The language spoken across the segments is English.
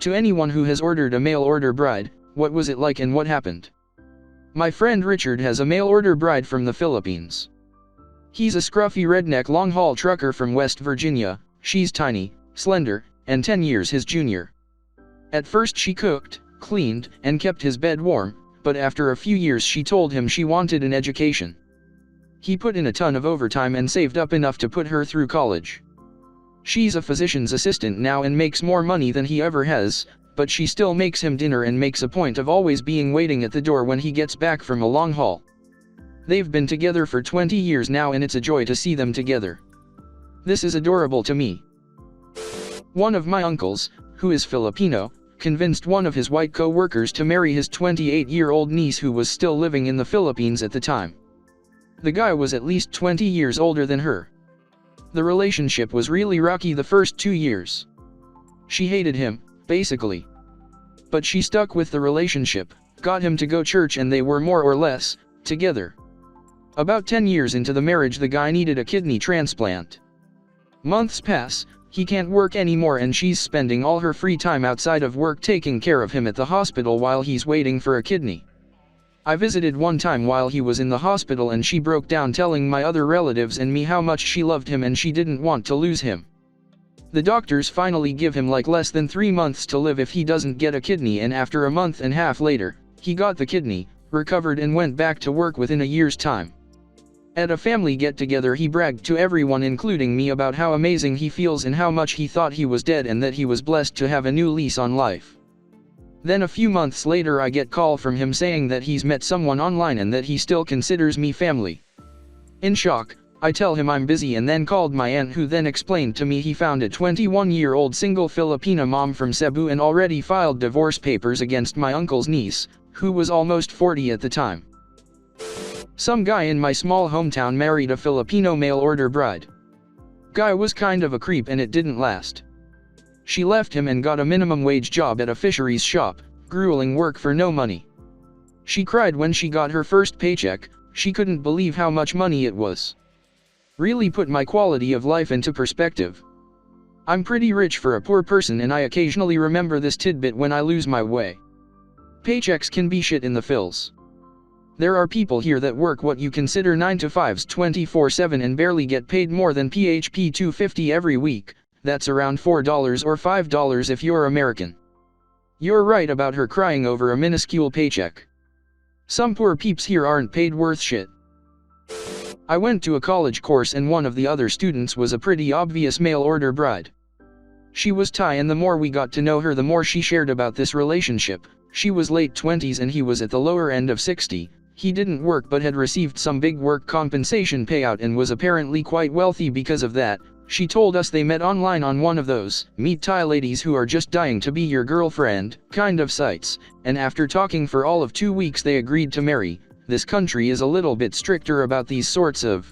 To anyone who has ordered a mail-order bride, what was it like and what happened? My friend Richard has a mail-order bride from the Philippines. He's a scruffy redneck long-haul trucker from West Virginia. She's tiny, slender, and 10 years his junior. At first she cooked, cleaned, and kept his bed warm, but after a few years she told him she wanted an education. He put in a ton of overtime and saved up enough to put her through college. She's a physician's assistant now and makes more money than he ever has, but she still makes him dinner and makes a point of always being waiting at the door when he gets back from a long haul. They've been together for 20 years now and it's a joy to see them together. This is adorable to me. One of my uncles, who is Filipino, convinced one of his white co-workers to marry his 28-year-old niece who was still living in the Philippines at the time. The guy was at least 20 years older than her. The relationship was really rocky the first 2 years. She hated him, basically. But she stuck with the relationship, got him to go to church and they were more or less together. About 10 years into the marriage the guy needed a kidney transplant. Months pass, he can't work anymore and she's spending all her free time outside of work taking care of him at the hospital while he's waiting for a kidney. I visited one time while he was in the hospital and she broke down telling my other relatives and me how much she loved him and she didn't want to lose him. The doctors finally give him like less than 3 months to live if he doesn't get a kidney, and after a month and a half later, he got the kidney, recovered and went back to work within a year's time. At a family get-together he bragged to everyone including me about how amazing he feels and how much he thought he was dead and that he was blessed to have a new lease on life. Then a few months later I get call from him saying that he's met someone online and that he still considers me family. In shock, I tell him I'm busy and then called my aunt who then explained to me he found a 21-year-old single Filipina mom from Cebu and already filed divorce papers against my uncle's niece, who was almost 40 at the time. Some guy in my small hometown married a Filipino mail-order bride. Guy was kind of a creep and it didn't last. She left him and got a minimum wage job at a fisheries shop, grueling work for no money. She cried when she got her first paycheck, she couldn't believe how much money it was. Really put my quality of life into perspective. I'm pretty rich for a poor person and I occasionally remember this tidbit when I lose my way. Paychecks can be shit in the fills. There are people here that work what you consider 9 to 5s 24/7 and barely get paid more than PHP $250 every week. That's around $4 or $5 if you're American. You're right about her crying over a minuscule paycheck. Some poor peeps here aren't paid worth shit. I went to a college course and one of the other students was a pretty obvious mail-order bride. She was Thai and the more we got to know her the more she shared about this relationship. She was late 20s and he was at the lower end of 60. He didn't work but had received some big work compensation payout and was apparently quite wealthy because of that. She told us they met online on one of those meet Thai ladies who are just dying to be your girlfriend kind of sites, and after talking for all of 2 weeks they agreed to marry. This country is a little bit stricter about these sorts of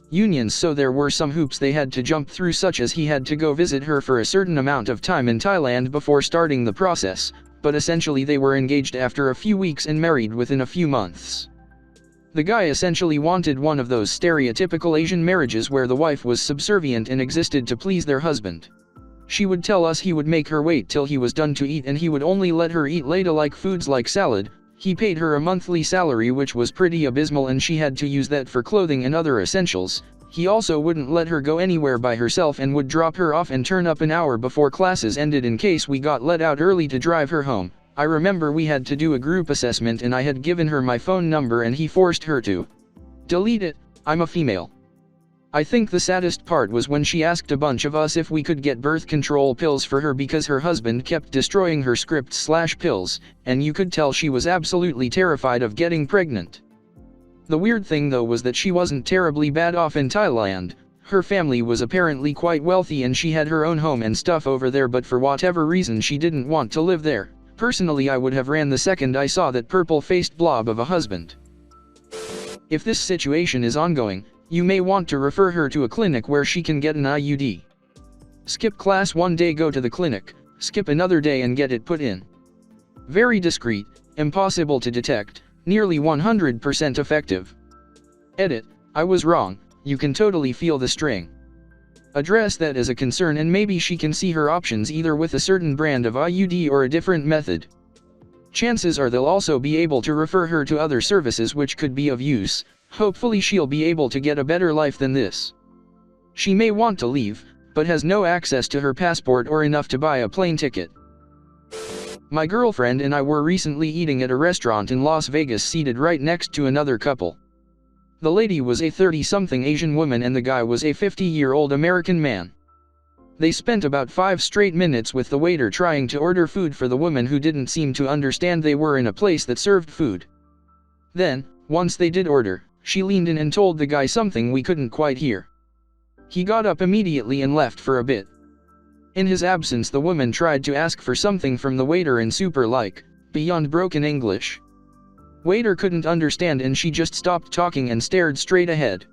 unions, so there were some hoops they had to jump through, such as he had to go visit her for a certain amount of time in Thailand before starting the process, but essentially they were engaged after a few weeks and married within a few months. The guy essentially wanted one of those stereotypical Asian marriages where the wife was subservient and existed to please their husband. She would tell us he would make her wait till he was done to eat and he would only let her eat ladle-like foods like salad. He paid her a monthly salary which was pretty abysmal and she had to use that for clothing and other essentials. He also wouldn't let her go anywhere by herself and would drop her off and turn up an hour before classes ended in case we got let out early to drive her home. I remember we had to do a group assessment and I had given her my phone number and he forced her to delete it. I'm a female. I think the saddest part was when she asked a bunch of us if we could get birth control pills for her because her husband kept destroying her scripts/pills, and you could tell she was absolutely terrified of getting pregnant. The weird thing though was that she wasn't terribly bad off in Thailand. Her family was apparently quite wealthy and she had her own home and stuff over there, but for whatever reason she didn't want to live there. Personally I would have ran the second I saw that purple-faced blob of a husband. If this situation is ongoing, you may want to refer her to a clinic where she can get an IUD. Skip class one day, go to the clinic, skip another day and get it put in. Very discreet, impossible to detect, nearly 100% effective. Edit, I was wrong, you can totally feel the string. Address that as a concern and maybe she can see her options either with a certain brand of IUD or a different method. Chances are they'll also be able to refer her to other services which could be of use. Hopefully she'll be able to get a better life than this. She may want to leave, but has no access to her passport or enough to buy a plane ticket. My girlfriend and I were recently eating at a restaurant in Las Vegas seated right next to another couple. The lady was a 30-something Asian woman and the guy was a 50-year-old American man. They spent about 5 straight minutes with the waiter trying to order food for the woman who didn't seem to understand they were in a place that served food. Then, once they did order, she leaned in and told the guy something we couldn't quite hear. He got up immediately and left for a bit. In his absence, the woman tried to ask for something from the waiter in beyond broken English. Waiter couldn't understand and she just stopped talking and stared straight ahead.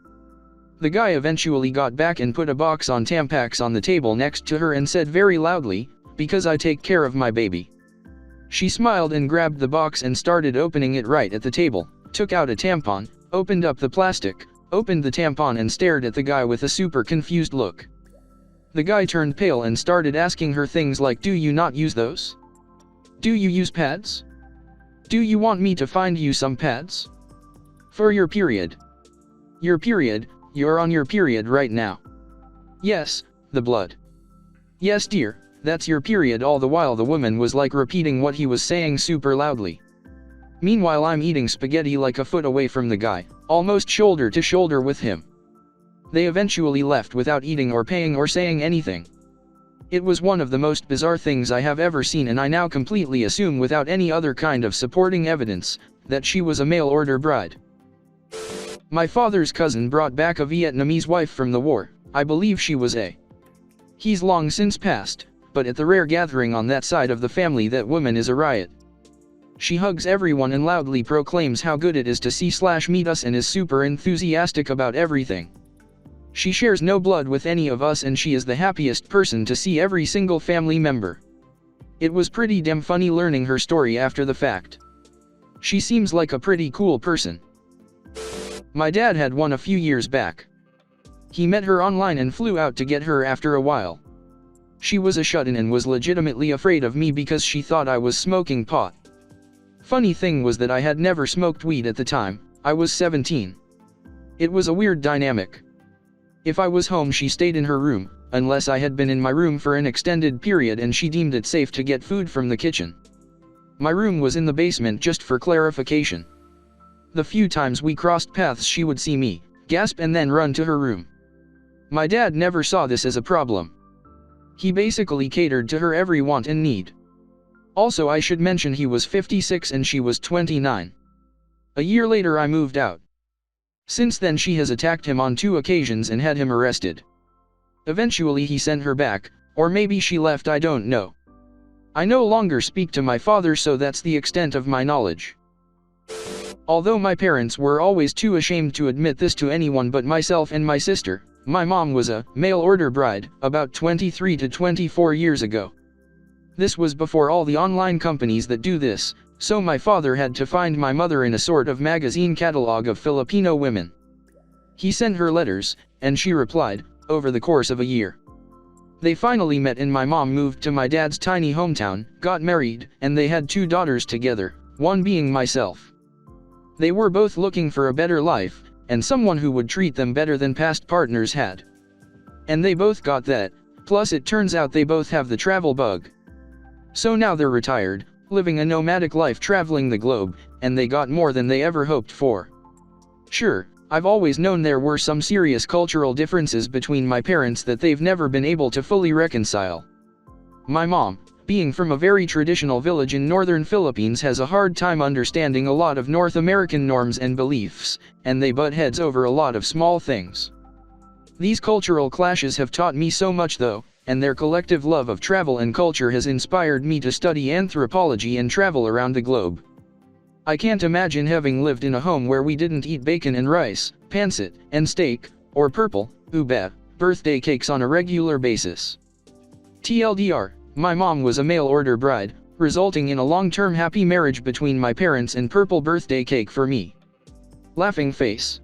The guy eventually got back and put a box on Tampax on the table next to her and said very loudly, "Because I take care of my baby." She smiled and grabbed the box and started opening it right at the table, took out a tampon, opened up the plastic, opened the tampon and stared at the guy with a super confused look. The guy turned pale and started asking her things like, "Do you not use those? Do you use pads? Do you want me to find you some pads? For your period? Your period, you're on your period right now." "Yes, the blood." "Yes dear, that's your period." All the while the woman was like repeating what he was saying super loudly. Meanwhile I'm eating spaghetti like a foot away from the guy, almost shoulder to shoulder with him. They eventually left without eating or paying or saying anything. It was one of the most bizarre things I have ever seen, and I now completely assume without any other kind of supporting evidence, that she was a mail-order bride. My father's cousin brought back a Vietnamese wife from the war. I believe she was a. He's long since passed, but at the rare gathering on that side of the family that woman is a riot. She hugs everyone and loudly proclaims how good it is to see/meet us and is super enthusiastic about everything. She shares no blood with any of us and she is the happiest person to see every single family member. It was pretty damn funny learning her story after the fact. She seems like a pretty cool person. My dad had one a few years back. He met her online and flew out to get her after a while. She was a shut-in and was legitimately afraid of me because she thought I was smoking pot. Funny thing was that I had never smoked weed at the time. I was 17. It was a weird dynamic. If I was home she stayed in her room, unless I had been in my room for an extended period and she deemed it safe to get food from the kitchen. My room was in the basement, just for clarification. The few times we crossed paths she would see me, gasp and then run to her room. My dad never saw this as a problem. He basically catered to her every want and need. Also I should mention he was 56 and she was 29. A year later I moved out. Since then she has attacked him on 2 occasions and had him arrested. Eventually he sent her back, or maybe she left, I don't know. I no longer speak to my father, so that's the extent of my knowledge. Although my parents were always too ashamed to admit this to anyone but myself and my sister, my mom was a mail-order bride about 23 to 24 years ago. This was before all the online companies that do this, so my father had to find my mother in a sort of magazine catalog of Filipino women. He sent her letters, and she replied, over the course of a year. They finally met and my mom moved to my dad's tiny hometown, got married, and they had 2 daughters together, one being myself. They were both looking for a better life, and someone who would treat them better than past partners had. And they both got that, plus it turns out they both have the travel bug. So now they're retired, living a nomadic life traveling the globe, and they got more than they ever hoped for. Sure, I've always known there were some serious cultural differences between my parents that they've never been able to fully reconcile. My mom, being from a very traditional village in northern Philippines, has a hard time understanding a lot of North American norms and beliefs, and they butt heads over a lot of small things. These cultural clashes have taught me so much though, and their collective love of travel and culture has inspired me to study anthropology and travel around the globe. I can't imagine having lived in a home where we didn't eat bacon and rice, pancit, and steak, or purple, ube, birthday cakes on a regular basis. TLDR, my mom was a mail-order bride, resulting in a long-term happy marriage between my parents and purple birthday cake for me. Laughing face.